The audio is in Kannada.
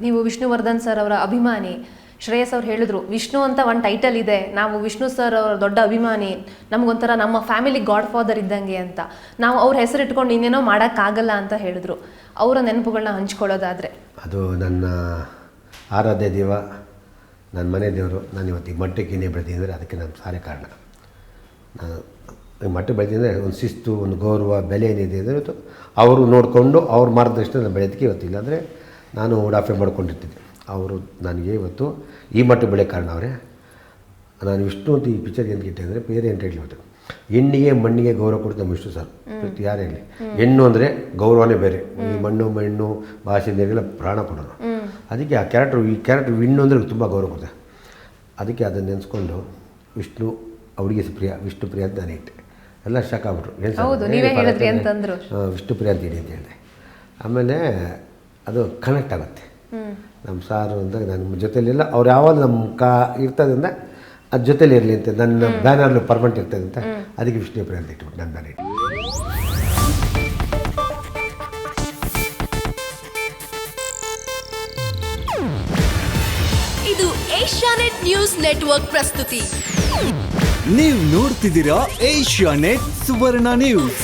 ನೀವು ವಿಷ್ಣುವರ್ಧನ್ ಸರ್ ಅವರ ಅಭಿಮಾನಿ. ಶ್ರೇಯಸ್ ಅವ್ರು ಹೇಳಿದ್ರು, ವಿಷ್ಣು ಅಂತ ಒಂದು ಟೈಟಲ್ ಇದೆ, ನಾವು ವಿಷ್ಣು ಸರ್ ಅವರ ದೊಡ್ಡ ಅಭಿಮಾನಿ, ನಮಗೊಂಥರ ನಮ್ಮ ಫ್ಯಾಮಿಲಿ ಗಾಡ್ ಫಾದರ್ ಇದ್ದಂಗೆ ಅಂತ. ನಾವು ಅವ್ರ ಹೆಸರು ಇಟ್ಕೊಂಡು ಇನ್ನೇನೋ ಮಾಡೋಕ್ಕಾಗಲ್ಲ ಅಂತ ಹೇಳಿದ್ರು. ಅವರ ನೆನಪುಗಳನ್ನ ಹಂಚ್ಕೊಳ್ಳೋದಾದರೆ? ಅದು ನನ್ನ ಆರಾಧ್ಯ ದೇವ, ನನ್ನ ಮನೆ ದೇವರು. ನಾನು ಇವತ್ತು ಈ ಮಟ್ಟಕ್ಕೆ ಏನೇ ಬೆಳೆದಿದ್ದರೆ ಅದಕ್ಕೆ ನಾನು ಸಾರೇ ಕಾರಣ. ನಾನು ಈ ಮಟ್ಟಕ್ಕೆ ಬೆಳೆದಿದ್ದರೆ ಒಂದು ಶಿಸ್ತು, ಒಂದು ಗೌರವ, ಬೆಲೆ ಏನಿದೆ ಅಂದರೆ ಇವತ್ತು ಅವರು ನೋಡಿಕೊಂಡು ಅವ್ರ ಮಾರ್ಗದರ್ಶನ ನಾನು ಬೆಳೆಯೋದಕ್ಕೆ ಇವತ್ತಿಲ್ಲ ಅಂದರೆ ನಾನು ಉಡಾಫೆ ಮಾಡ್ಕೊಂಡಿರ್ತಿದ್ದೆ. ಅವರು ನನಗೆ ಇವತ್ತು ಈ ಮಟ್ಟಕ್ಕೆ ಬೆಳೆಯೋ ಕಾರಣ ಅವರೇ. ನಾನು ವಿಷ್ಣು ಅಂತ ಈ ಪಿಕ್ಚರ್ ಏನು ಇಟ್ಟೆ ಅಂದರೆ ಬೇರೆ ಏನು ಹೇಳಿ ಇವತ್ತು ಹೆಣ್ಣಿಗೆ ಮಣ್ಣಿಗೆ ಗೌರವ ಕೊಟ್ಟು ನಮ್ಮ ವಿಷ್ಣು ಸರ್. ಯಾರೇ ಹೇಳಿ, ಹೆಣ್ಣು ಅಂದರೆ ಗೌರವನೇ ಬೇರೆ. ಈ ಮಣ್ಣು ಭಾಷೆ ನೀರಿಗೆಲ್ಲ ಪ್ರಾಣ ಕೊಡೋರು. ಅದಕ್ಕೆ ಆ ಈ ಕ್ಯಾರೆಕ್ಟ್ರ್ ವಿಣ್ಣು ಅಂದರೆ ತುಂಬ ಗೌರವ ಕೊಡ್ತಾರೆ. ಅದಕ್ಕೆ ಅದನ್ನು ನೆನೆಸ್ಕೊಂಡು ವಿಷ್ಣು ಹುಡುಗಿ ಪ್ರಿಯ, ವಿಷ್ಣು ಪ್ರಿಯ ಅಂತ ನಾನು ಇಟ್ಟೆ. ಎಲ್ಲ ಶಾಕ್ ಆಗ್ಬಿಟ್ರು, ಏನು ವಿಷ್ಣು ಪ್ರಿಯ ಅಂತ ಇಡಿ ಅಂತ ಹೇಳಿದೆ. ಆಮೇಲೆ ಅದು ಕನೆಕ್ಟ್ ಆಗುತ್ತೆ. ನಮ್ಮ ಸಾರು ಅಂತ ನನ್ನ ಜೊತೆಲಿಲ್ಲ, ಅವ್ರು ಯಾವಾಗ ನಮ್ಮ ಇರ್ತದಂದ್ರೆ ಅದ್ರ ಜೊತೆಲಿ ಇರಲಿ ಅಂತ, ನನ್ನ ಬ್ಯಾನರ್ಲು ಪರ್ಮನೆಂಟ್ ಇರ್ತದೆ ಅಂತ, ಅದಕ್ಕೆ ವಿಷ್ಣು ಪ್ರಿಯ ಅಂತ ಇಟ್ಬಿಟ್ಟು ನನ್ನ ಬ್ಯಾನರ್ ಇಟ್ಟು. ಇದು ಏಷ್ಯಾನೆಟ್ ನ್ಯೂಸ್ ನೆಟ್ವರ್ಕ್ ಪ್ರಸ್ತುತಿ. ನೀವು ನೋಡ್ತಿದ್ದೀರಾ ಏಷ್ಯಾನೆಟ್ ಸುವರ್ಣ ನ್ಯೂಸ್.